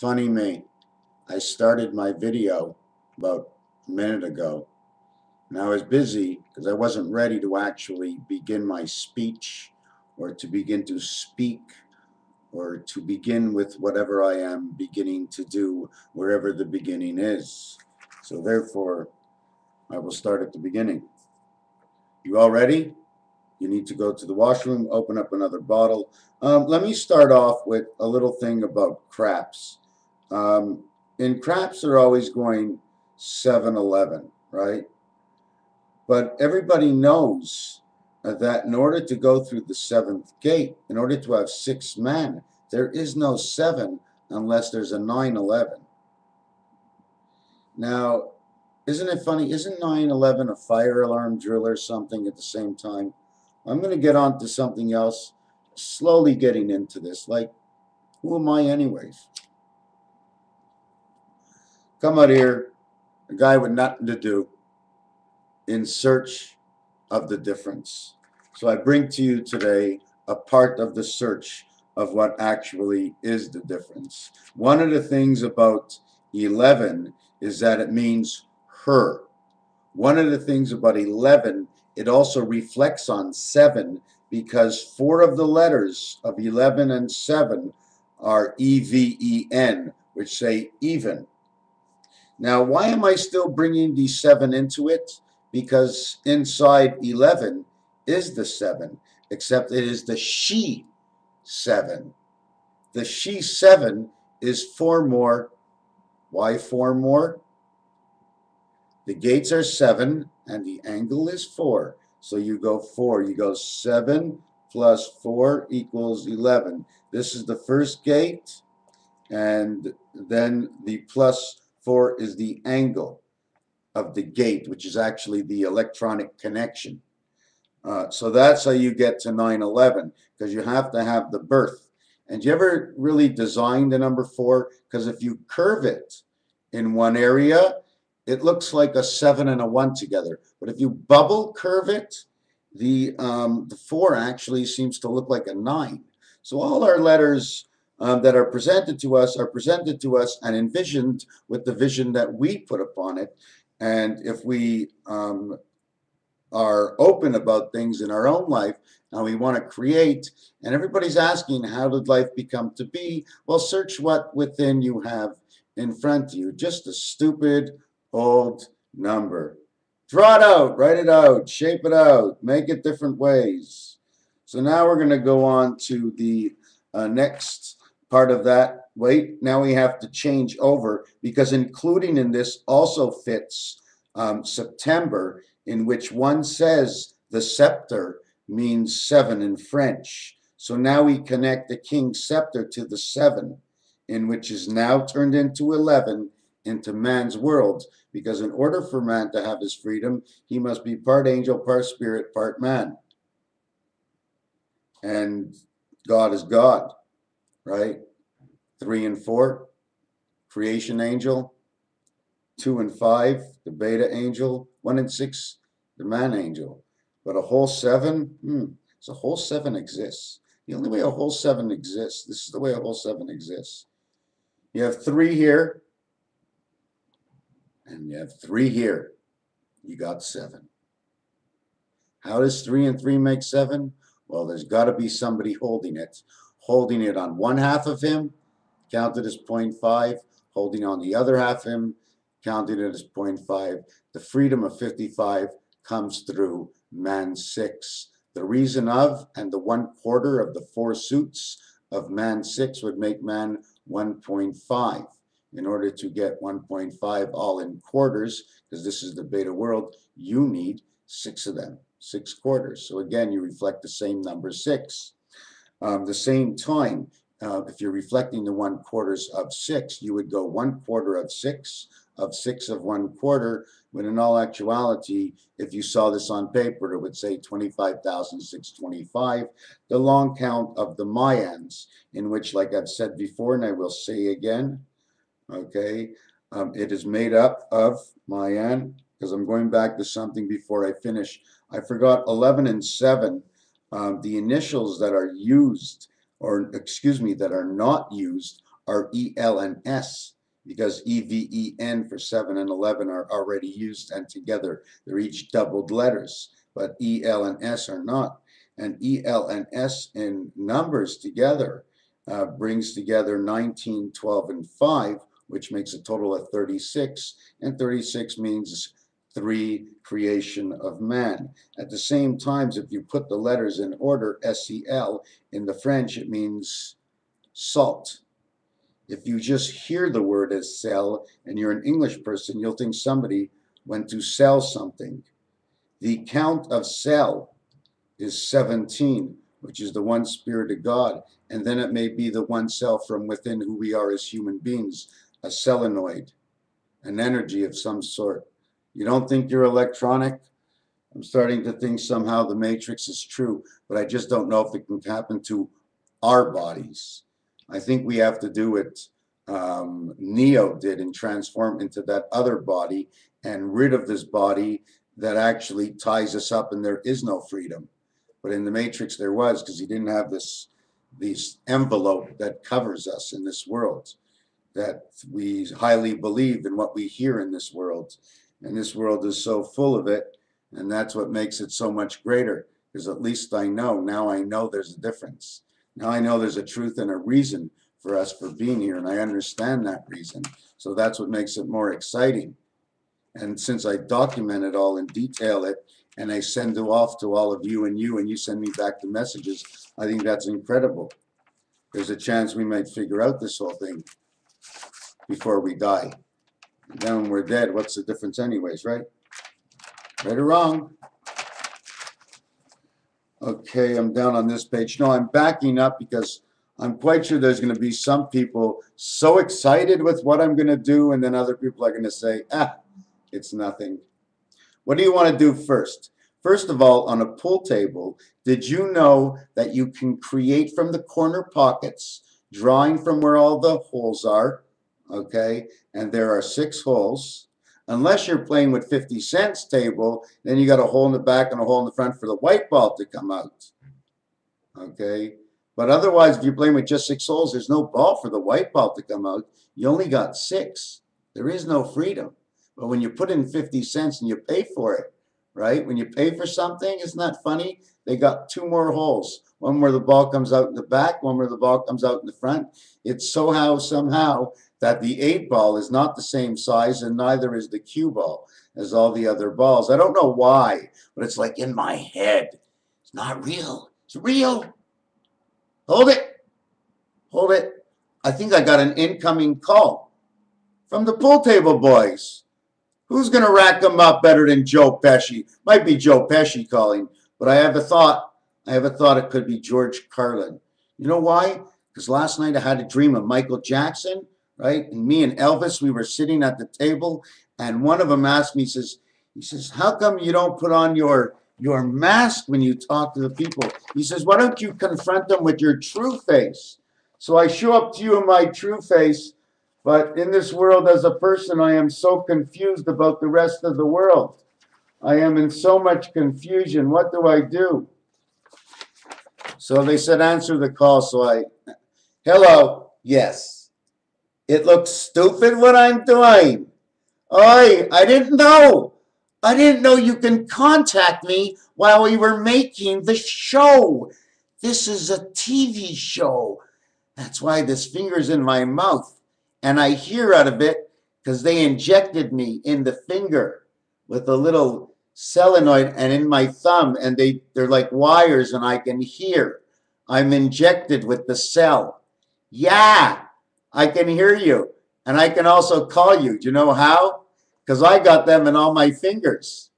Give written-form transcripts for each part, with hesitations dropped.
Funny me, I started my video about a minute ago, and I was busy because I wasn't ready to actually begin my speech or to begin to speak or to begin with whatever I am beginning to do wherever the beginning is. So therefore, I will start at the beginning. You all ready? You need to go to the washroom, open up another bottle. Let me start off with a little thing about craps. Um, in craps, they're always going 7-Eleven, right? But everybody knows that in order to go through the seventh gate, in order to have 6 men, there is no 7 unless there's a 9-11. Now, isn't it funny? Isn't 9-11 a fire alarm drill or something at the same time? I'm going to get on to something else, slowly getting into this. Like, who am I anyways? Come out here, a guy with nothing to do, in search of the difference. So I bring to you today a part of the search of what actually is the difference. One of the things about 11 is that it means her. One of the things about 11, it also reflects on 7 because 4 of the letters of 11 and 7 are E-V-E-N, which say even. Now, why am I still bringing the 7 into it? Because inside 11 is the 7, except it is the she 7. The she 7 is 4 more. Why 4 more? The gates are 7 and the angle is 4. So you go 4. You go 7 plus 4 equals 11. This is the first gate, and then the plus 4 is the angle of the gate, which is actually the electronic connection. So that's how you get to 9-11, because you have to have the birth. And you ever really design the number 4? Because if you curve it in one area, it looks like a 7 and a 1 together. But if you bubble curve it, the 4 actually seems to look like a 9. So all our letters that are presented to us and envisioned with the vision that we put upon it. And if we are open about things in our own life and we want to create, and everybody's asking, how did life become to be? Well, search what within you have in front of you. Just a stupid old number. Draw it out, write it out, shape it out, make it different ways. So now we're going to go on to the next part of that. Wait, now we have to change over, because including in this also fits September, in which one says the scepter means 7 in French. So now we connect the king's scepter to the 7, in which is now turned into 11 into man's world, because in order for man to have his freedom, he must be part angel, part spirit, part man. And God is God, right? 3 and 4, creation angel. 2 and 5, the beta angel. 1 and 6, the man angel. But a whole 7, so a whole 7 exists. The only way a whole 7 exists, this is the way a whole 7 exists. You have 3 here, and you have 3 here. You got 7. How does 3 and 3 make 7? Well, there's got to be somebody holding it. Holding it on one half of him, counted as 0.5. Holding on the other half of him, counting it as 0.5. The freedom of 55 comes through man 6. The reason of and the 1/4 of the 4 suits of man 6 would make man 1.5. In order to get 1.5 all in quarters, because this is the beta world, you need 6 of them, 6 quarters. So again, you reflect the same number 6. The same time, if you're reflecting the 1/4 of 6, you would go 1/4 of 6 of 6 of 1/4, when in all actuality, if you saw this on paper, it would say 25,625, the long count of the Mayans, in which, like I've said before, and I will say again, okay, it is made up of Mayan, because I'm going back to something before I finish. I forgot 11 and 7, the initials that are used, or excuse me, that are not used, are EL and S, because EVEN for 7 and 11 are already used and together. They're each doubled letters, but EL and S are not. And EL and S in numbers together brings together 19, 12, and 5, which makes a total of 36. And 36 means 3, creation of man. At the same time, if you put the letters in order, SEL, in the French, it means salt. If you just hear the word as sell and you're an English person, you'll think somebody went to sell something. The count of sell is 17, which is the one Spirit of God. And then it may be the one cell from within who we are as human beings, a solenoid, an energy of some sort. You don't think you're electronic? I'm starting to think somehow the matrix is true, but I just don't know if it can happen to our bodies. I think we have to do what Neo did and transform into that other body and rid of this body that actually ties us up and there is no freedom. But in the Matrix there was, because he didn't have this envelope that covers us in this world, that we highly believe in what we hear in this world. And this world is so full of it, and that's what makes it so much greater, because at least I know, now I know there's a difference. Now I know there's a truth and a reason for us for being here, and I understand that reason. So that's what makes it more exciting. And since I document it all and detail it, and I send it off to all of you, and you send me back the messages, I think that's incredible. There's a chance we might figure out this whole thing before we die. And then when we're dead, what's the difference anyways, right? Right or wrong? Okay, I'm down on this page. No, I'm backing up because I'm quite sure there's going to be some people so excited with what I'm going to do, and then other people are going to say, it's nothing. What do you want to do first? First of all, on a pool table, did you know that you can create from the corner pockets, drawing from where all the holes are, okay? And there are 6 holes. Unless you're playing with 50 cents table, then you got a hole in the back and a hole in the front for the white ball to come out. Okay? But otherwise, if you're playing with just 6 holes, there's no ball for the white ball to come out. You only got 6. There is no freedom. But when you put in 50 cents and you pay for it, right? When you pay for something, isn't that funny? They got 2 more holes. One where the ball comes out in the back, one where the ball comes out in the front. It's somehow that the 8 ball is not the same size, and neither is the cue ball as all the other balls. I don't know why, but it's like in my head. It's not real. It's real. Hold it. Hold it. I think I got an incoming call from the pool table boys. Who's going to rack them up better than Joe Pesci? Might be Joe Pesci calling, but I have a thought. It could be George Carlin. You know why? Because last night I had a dream of Michael Jackson, right? And me and Elvis, we were sitting at the table, and one of them asked me, he says, how come you don't put on your mask when you talk to the people? He says, why don't you confront them with your true face? So I show up to you in my true face, but in this world as a person, I am so confused about the rest of the world. I am in so much confusion. What do I do? So they said, answer the call. So hello, yes. It looks stupid what I'm doing. Oi, I didn't know. I didn't know you can contact me while we were making the show. This is a TV show. That's why this finger's in my mouth. And I hear out of it because they injected me in the finger with a little solenoid and in my thumb. And they're like wires and I can hear. I'm injected with the cell. Yeah, I can hear you. And I can also call you. Do you know how? Because I got them in all my fingers.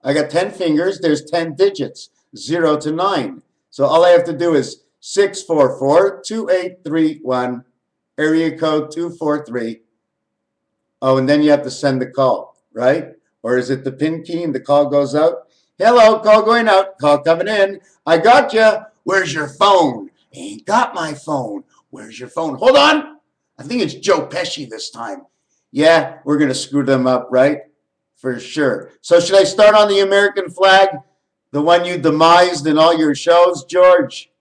I got 10 fingers. There's 10 digits, 0 to 9. So all I have to do is 644-2831, area code 243. Oh, and then you have to send the call, right? Or is it the PIN key and the call goes out? Hello, call going out, call coming in. I got you. Where's your phone? Ain't got my phone. Where's your phone? Hold on. I think it's Joe Pesci this time. Yeah, we're going to screw them up, right? For sure. So should I start on the American flag? The one you demised in all your shows, George?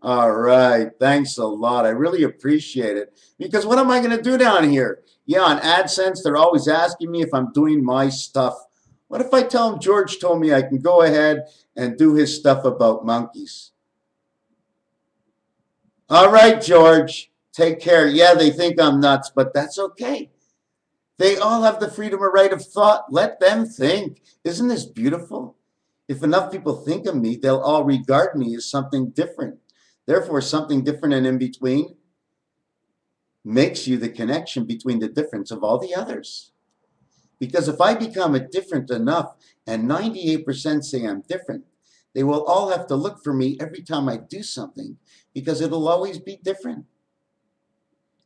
All right. Thanks a lot. I really appreciate it. Because what am I going to do down here? Yeah, on AdSense, they're always asking me if I'm doing my stuff. What if I tell them George told me I can go ahead and do his stuff about monkeys? All right, George. Take care. Yeah, they think I'm nuts, but that's okay. They all have the freedom of right of thought. Let them think. Isn't this beautiful? If enough people think of me, they'll all regard me as something different. Therefore, something different and in between makes you the connection between the difference of all the others. Because if I become a different enough and 98% say I'm different, they will all have to look for me every time I do something because it'll always be different.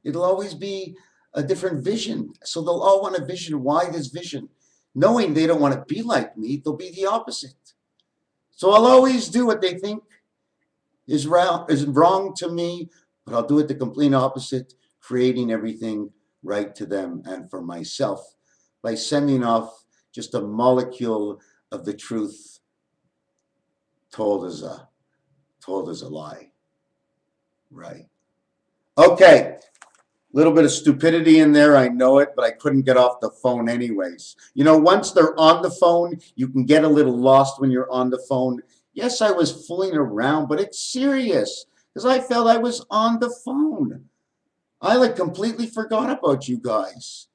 It'll always be a different vision. So they'll all want a vision. Why this vision? Knowing they don't want to be like me, they'll be the opposite. So I'll always do what they think is wrong to me, but I'll do it the complete opposite, creating everything right to them and for myself by sending off just a molecule of the truth told as a lie. Right. Okay. Little bit of stupidity in there, I know it, but I couldn't get off the phone anyways. You know, once they're on the phone, you can get a little lost when you're on the phone. Yes, I was fooling around, but it's serious because I felt I was on the phone. I like completely forgot about you guys.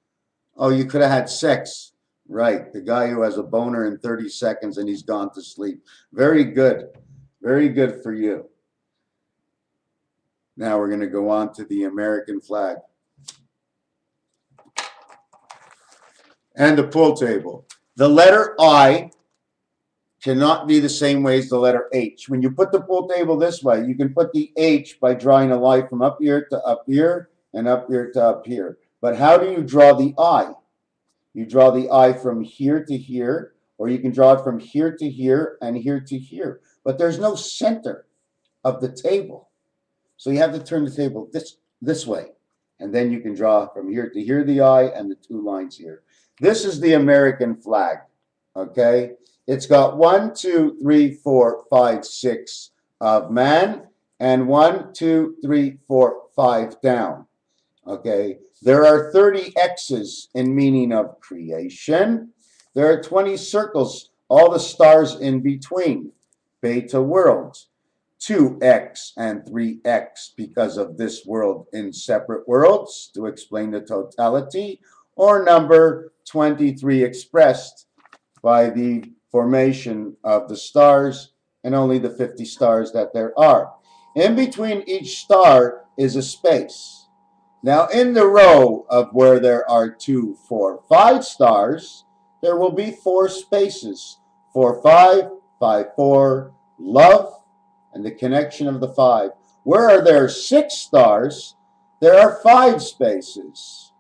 Oh, you could have had sex. Right, the guy who has a boner in 30 seconds and he's gone to sleep. Very good. Very good for you. Now we're going to go on to the American flag. And the pool table. The letter I cannot be the same way as the letter H. When you put the pool table this way, you can put the H by drawing a line from up here to up here and up here to up here. But how do you draw the I? You draw the I from here to here, or you can draw it from here to here and here to here. But there's no center of the table. So you have to turn the table this way. And then you can draw from here to here the I and the two lines here. This is the American flag. Okay? It's got 1, 2, 3, 4, 5, 6 of man and 1, 2, 3, 4, 5 down. Okay? There are 30 X's in meaning of creation. There are 20 circles, all the stars in between. Beta worlds. 2x and 3x because of this world in separate worlds to explain the totality, or number 23 expressed by the formation of the stars and only the 50 stars that there are. In between each star is a space. Now in the row of where there are 2, 4, 5 stars, there will be 4 spaces. 4, 5, 5, 4, love, and the connection of the 5. Where are there 6 stars, there are 5 spaces.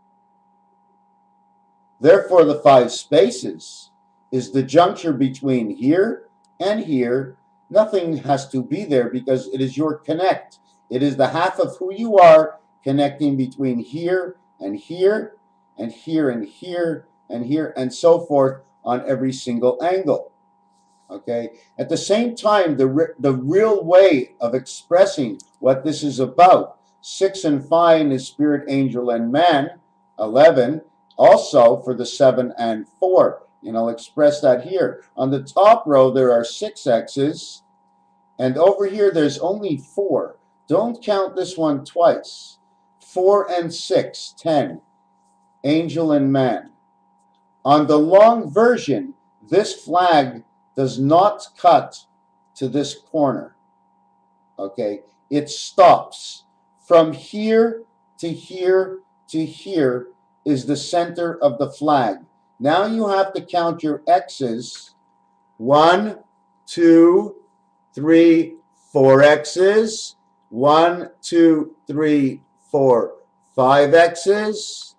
Therefore, the 5 spaces is the juncture between here and here. Nothing has to be there because it is your connect. It is the half of who you are connecting between here and here and here and here and here and so forth on every single angle. Okay. At the same time, the real way of expressing what this is about, 6 and 5 is spirit, angel, and man. 11 also for the 7 and 4. And I'll express that here. On the top row, there are 6 X's. And over here, there's only 4. Don't count this one twice. 4 and 6, 10. Angel and man. On the long version, this flag does not cut to this corner. Okay? It stops. From here to here to here is the center of the flag. Now you have to count your X's. 1, 2, 3, 4 X's. 1, 2, 3, 4, 5 X's.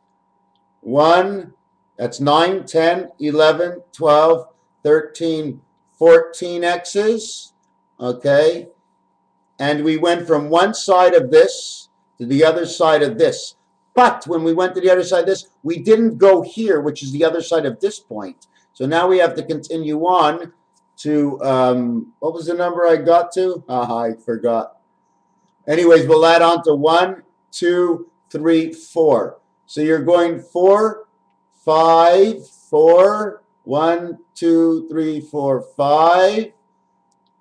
1, that's 9, 10, 11, 12, 13, 14 X's. Okay? And we went from one side of this to the other side of this. But when we went to the other side of this, we didn't go here, which is the other side of this point. So now we have to continue on to, what was the number I got to? I forgot. Anyways, we'll add on to 1, 2, 3, 4. So you're going 4, 5, 4, 1, 2, 3, 4, 5.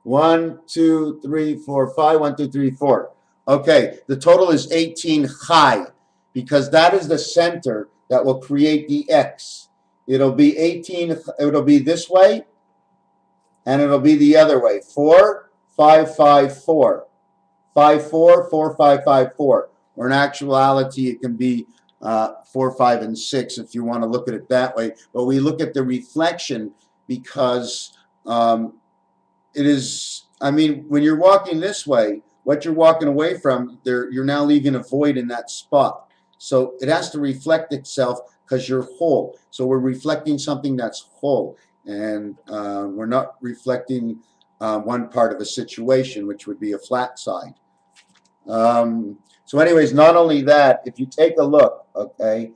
1, 2, 3, 4, 5. 1, 2, 3, 4. Okay, the total is 18 high because that is the center that will create the X. It'll be 18, it'll be this way, and it'll be the other way. 4, 5, 5, 4. 5, 4, 4, 5, 5, 4. Or in actuality, it can be 4, 5, and 6 if you want to look at it that way. But we look at the reflection because it is, I mean, when you're walking this way, what you're walking away from, you're now leaving a void in that spot. So it has to reflect itself because you're whole. So we're reflecting something that's whole. And we're not reflecting one part of a situation, which would be a flat side. So anyways, not only that, if you take a look, okay,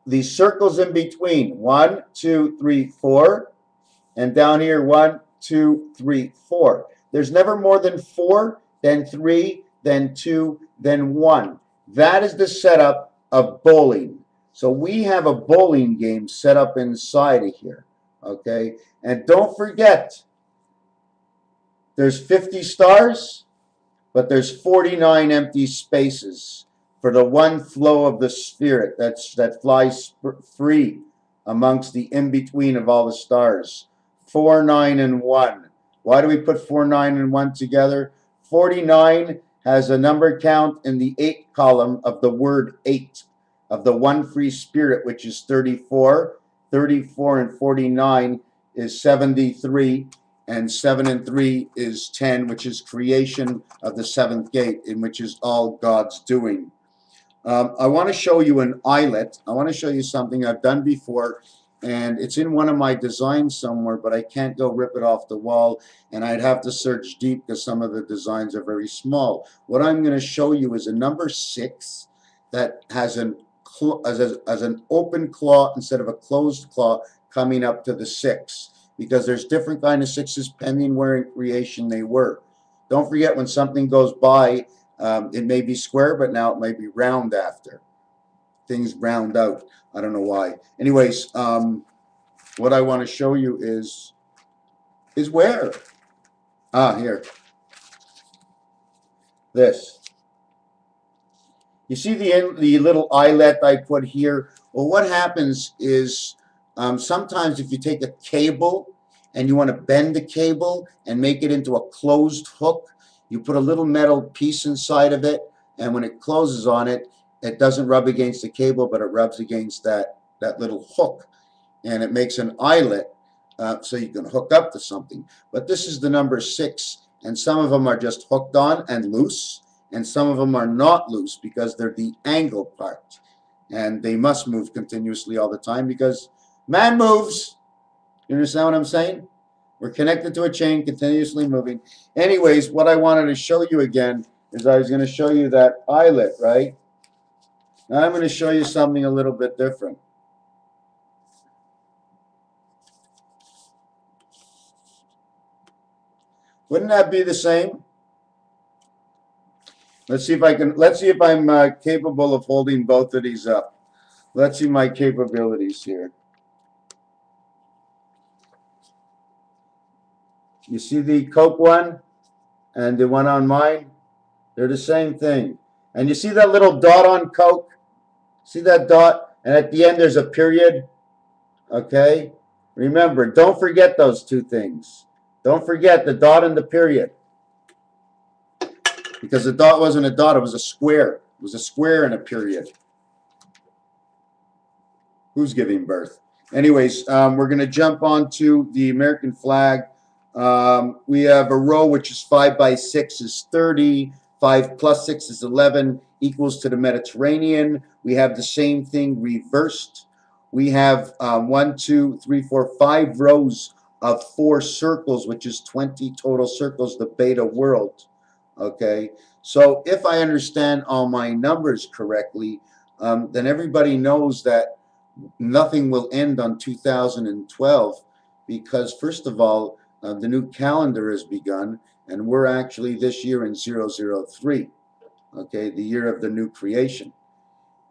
these circles in between, 1, 2, 3, 4, and down here, 1, 2, 3, 4. There's never more than 4, then 3, then 2, then 1. That is the setup of bowling. So we have a bowling game set up inside of here, okay? And don't forget, there's 50 stars, but there's 49 empty spaces for the one flow of the spirit that flies free amongst the in-between of all the stars. 4, 9, and 1. Why do we put 4, 9, and 1 together? 49 has a number count in the 8 column of the word 8, of the one free spirit, which is 34. 34 and 49 is 73. And 7 and 3 is 10, which is creation of the 7th gate, in which is all God's doing. I want to show you an eyelet. I want to show you something I've done before, and it's in one of my designs somewhere, but I can't go rip it off the wall, and I'd have to search deep because some of the designs are very small. What I'm going to show you is a number 6 that has an open claw instead of a closed claw coming up to the 6. Because there's different kind of 6s pending where in creation they were. Don't forget, when something goes by, it may be square, but now it may be round after. Things round out. I don't know why. Anyways, what I want to show you is where? Here. This. You see the little eyelet I put here? Well, what happens is sometimes if you take a cable and you want to bend the cable and make it into a closed hook, you put a little metal piece inside of it, and when it closes on it, it doesn't rub against the cable, but it rubs against that little hook, and it makes an eyelet so you can hook up to something. But this is the number 6, and some of them are just hooked on and loose, and some of them are not loose because they're the angle part, and they must move continuously all the time because man moves. You understand what I'm saying? We're connected to a chain, continuously moving. Anyways, what I wanted to show you again is I was going to show you that eyelet, right? Now I'm going to show you something a little bit different. Wouldn't that be the same? Let's see if I can. Let's see if I'm capable of holding both of these up. Let's see my capabilities here. You see the Coke one and the one on mine? They're the same thing. And you see that little dot on Coke? See that dot? And at the end there's a period. Okay? Remember, don't forget those two things. Don't forget the dot and the period. Because the dot wasn't a dot, it was a square. It was a square and a period. Who's giving birth? Anyways, we're going to jump onto the American flag. We have a row which is 5 by 6 is 30, 5 plus 6 is 11, equals to the Mediterranean. We have the same thing reversed. We have 1, 2, 3, 4, 5 rows of 4 circles, which is 20 total circles, the beta world. Okay, so if I understand all my numbers correctly, then everybody knows that nothing will end on 2012 because, first of all, the new calendar has begun, and we're actually this year in 003. okay, the year of the new creation.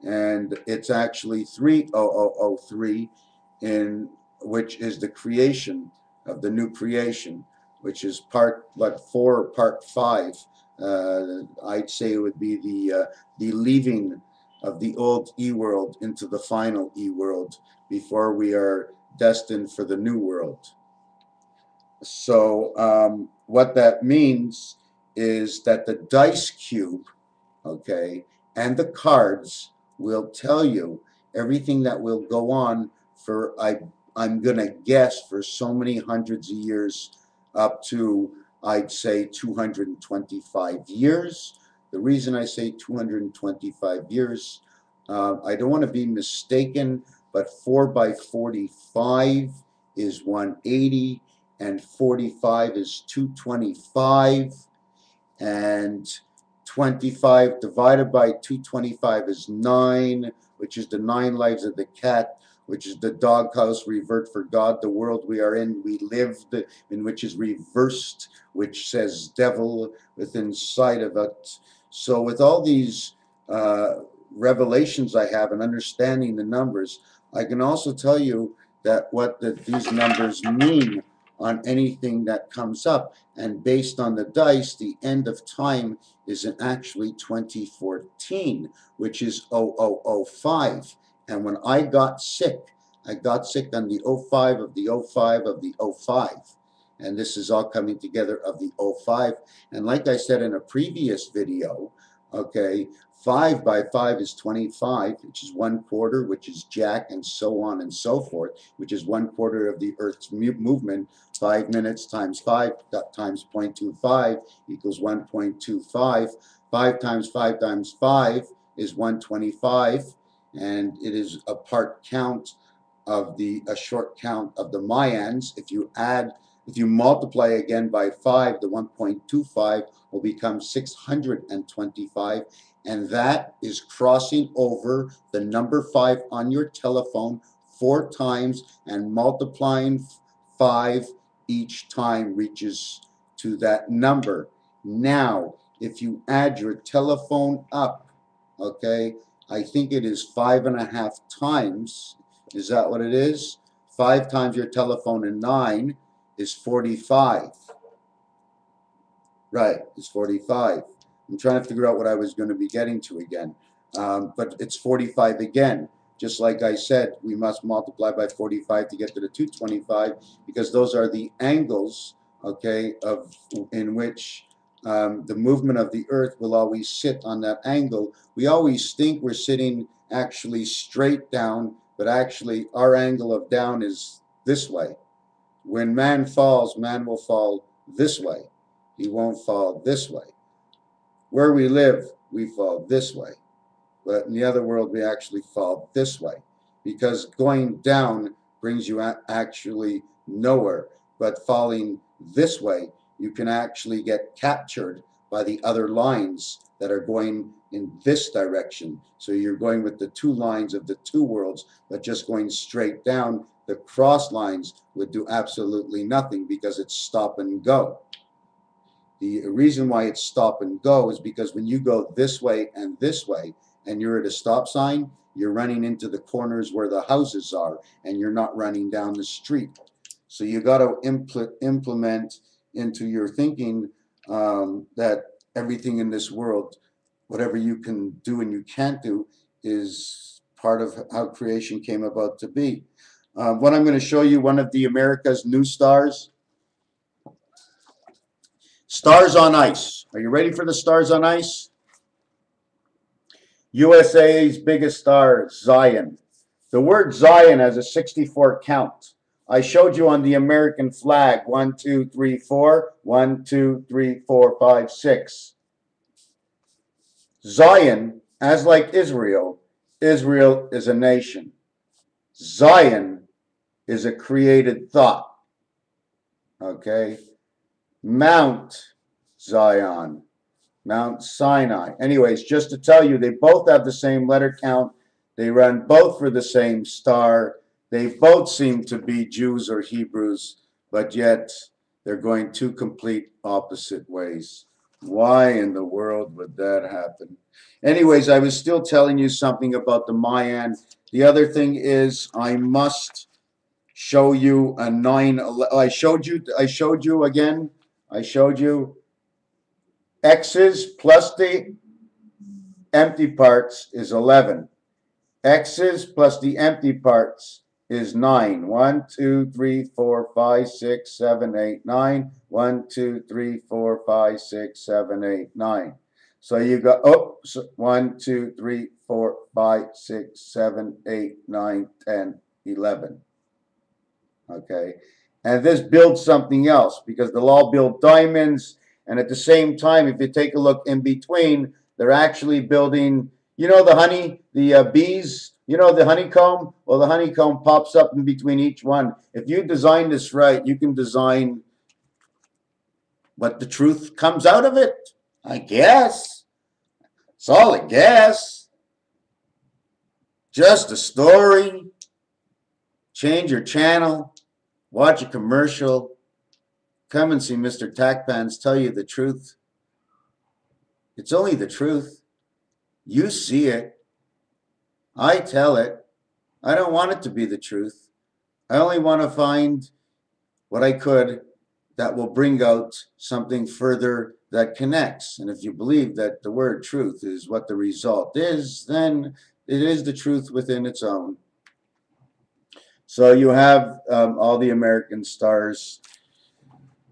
And it's actually 3003, in which is the creation of the new creation, which is part what 4 or part 5. I'd say it would be the leaving of the old E-world into the final E-world before we are destined for the new world. So what that means is that the dice cube, okay, and the cards will tell you everything that will go on for, I'm going to guess, for so many hundreds of years, up to, I'd say, 225 years. The reason I say 225 years, I don't want to be mistaken, but 4 by 45 is 180, and 45 is 225, and 25 divided by 225 is 9, which is the 9 lives of the cat, which is the doghouse, revert for God, the world we are in, we lived, in which is reversed, which says devil within sight of it. So with all these revelations I have and understanding the numbers, I can also tell you that what these numbers mean on anything that comes up. And based on the dice, the end of time is in actually 2014, which is 0005. And when I got sick on the 05 of the 05 of the 05. And this is all coming together of the 05. And like I said in a previous video, okay, 5 by 5 is 25, which is 1/4, which is Jack, and so on and so forth, which is 1/4 of the Earth's movement. 5 minutes times 5 times 0.25 equals 1.25. 5 times 5 times 5 is 125, and it is a part count of a short count of the Mayans. If you multiply again by 5, the 1.25 will become 625, and that is crossing over the number 5 on your telephone 4 times, and multiplying 5 each time reaches to that number. Now, if you add your telephone up, okay, I think it is 5.5 times. Is that what it is? 5 times your telephone and 9 is 45. Right, it's 45. I'm trying to figure out what I was going to be getting to again. But it's 45 again. Just like I said, we must multiply by 45 to get to the 225, because those are the angles, okay, in which the movement of the Earth will always sit on that angle. We always think we're sitting actually straight down, but actually our angle of down is this way. When man falls, man will fall this way. He won't fall this way. Where we live, we fall this way. But in the other world, we actually fall this way, because going down brings you actually nowhere. But falling this way, you can actually get captured by the other lines that are going in this direction. So you're going with the 2 lines of the 2 worlds, but just going straight down. The cross lines would do absolutely nothing, because it's stop and go. The reason why it's stop and go is because when you go this way, and you're at a stop sign, you're running into the corners where the houses are, and you're not running down the street. So you got to implement into your thinking that everything in this world, whatever you can do and you can't do, is part of how creation came about to be. What I'm going to show you, one of the America's new stars. Stars on ice. Are you ready for the stars on ice? USA's biggest star, Zion. The word Zion has a 64 count. I showed you on the American flag, 1, 2, 3, 4, 1, 2, 3, 4, 5, 6. Zion, as like Israel, Israel is a nation. Zion is a created thought. Okay? Mount Zion, Mount Sinai. Anyways, just to tell you, they both have the same letter count. They run both for the same star. They both seem to be Jews or Hebrews, but yet they're going 2 complete opposite ways. Why in the world would that happen? Anyways, I was still telling you something about the Mayan. The other thing is I must show you a 9. I showed you again. I showed you x's plus the empty parts is 11. X's plus the empty parts is 9. 1, 2, 3, 4, 5, 6, 7, 8, 9. 1, 2, 3, 4, 5, 6, 7, 8, 9. So you got, oh, 1, 2, 3, 4, 5, 6, 7, 8, 9, 10, 11. Okay. And this builds something else because they'll all build diamonds. And at the same time, if you take a look in between, they're actually building, you know, the honey, the bees, you know, the honeycomb. Well, the honeycomb pops up in between each one. If you design this right, you can design what the truth comes out of it, I guess. It's all a guess. Just a story. Change your channel. Watch a commercial. Come and see MrTacpans tell you the truth. It's only the truth. You see it. I tell it. I don't want it to be the truth. I only want to find what I could that will bring out something further that connects. And if you believe that the word truth is what the result is, then it is the truth within its own. So you have all the American stars.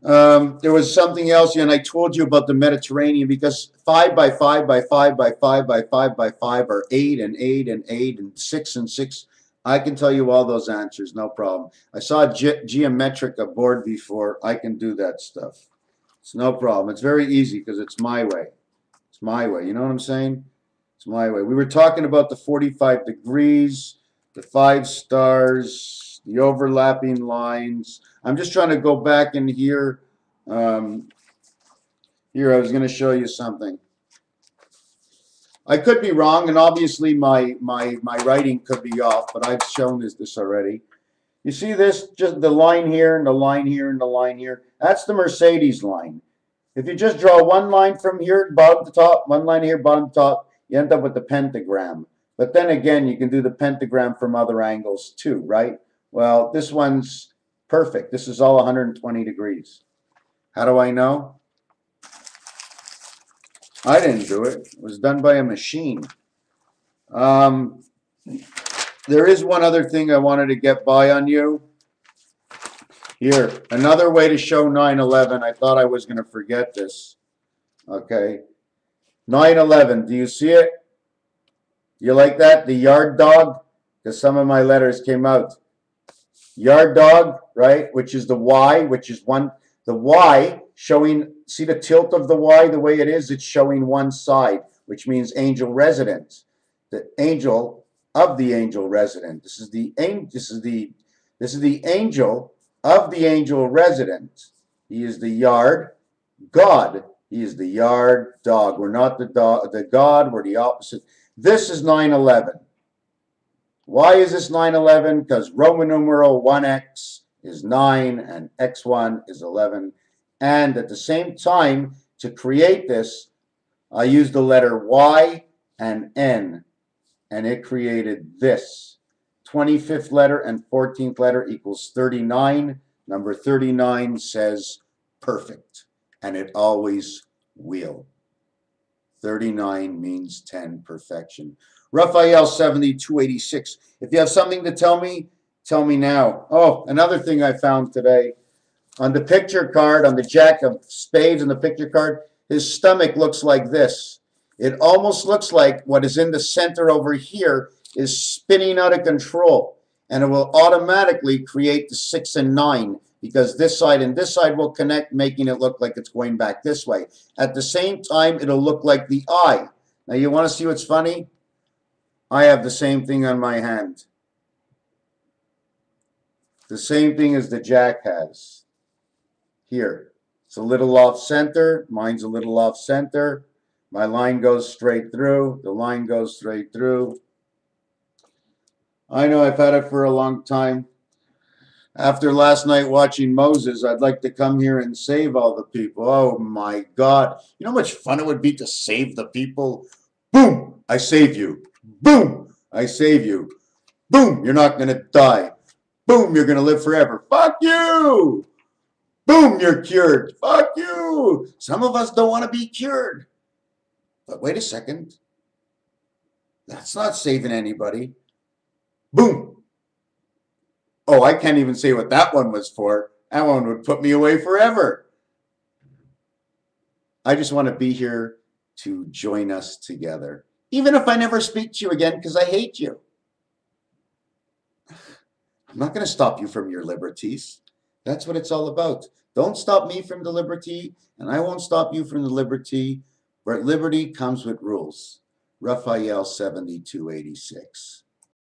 There was something else, and I told you about the Mediterranean because 5 by 5 by 5 by 5 by 5 by 5 are 8 and 8 and 8 and 6 and 6. I can tell you all those answers, no problem. I saw geometric board before. I can do that stuff. It's no problem. It's very easy because it's my way. It's my way. You know what I'm saying? It's my way. We were talking about the 45 degrees, the 5 stars, the overlapping lines. I'm just trying to go back in here. Here, I was going to show you something. I could be wrong, and obviously my writing could be off, but I've shown this already. You see this? Just the line here, and the line here, and the line here. That's the Mercedes line. If you just draw one line from here, bottom to top, one line here, bottom to top, you end up with the pentagram. But then again, you can do the pentagram from other angles too, right? Well, this one's perfect. This is all 120 degrees. How do I know? I didn't do it. It was done by a machine. There is one other thing I wanted to get by on you. Here, another way to show 9/11. I thought I was going to forget this. Okay. 9/11. Do you see it? You like that? The yard dog? Because some of my letters came out. Yard dog, right? Which is the Y, which is one. The Y showing, see the tilt of the Y, the way it is? It's showing one side, which means angel resident. The angel of the angel resident. This is the angel of the angel resident. He is the yard God. He is the yard dog. We're not the God. We're the opposite. This is 9/11. Why is this 9/11? Because Roman numeral 1x is 9 and x1 is 11. And at the same time, to create this, I used the letter Y and N, and it created this. 25th letter and 14th letter equals 39. Number 39 says perfect, and it always will. 39 means 10, perfection. Raphael 7286. If you have something to tell me now. Oh, another thing I found today. On the picture card, on the jack of spades on the picture card, his stomach looks like this. It almost looks like what is in the center over here is spinning out of control. And it will automatically create the 6 and 9 because this side and this side will connect, making it look like it's going back this way. At the same time, it'll look like the I. Now, you want to see what's funny? I have the same thing on my hand. The same thing as the jack has. Here. It's a little off center. Mine's a little off center. My line goes straight through. The line goes straight through. I know I've had it for a long time. After last night watching Moses, I'd like to come here and save all the people. Oh my God. You know how much fun it would be to save the people? Boom! I save you. Boom! I save you. Boom! You're not going to die. Boom! You're going to live forever. Fuck you! Boom! You're cured. Fuck you! Some of us don't want to be cured. But wait a second. That's not saving anybody. Boom! Oh, I can't even say what that one was for. That one would put me away forever. I just want to be here to join us together. Even if I never speak to you again because I hate you. I'm not going to stop you from your liberties. That's what it's all about. Don't stop me from the liberty, and I won't stop you from the liberty. But liberty comes with rules. Raphael 7286.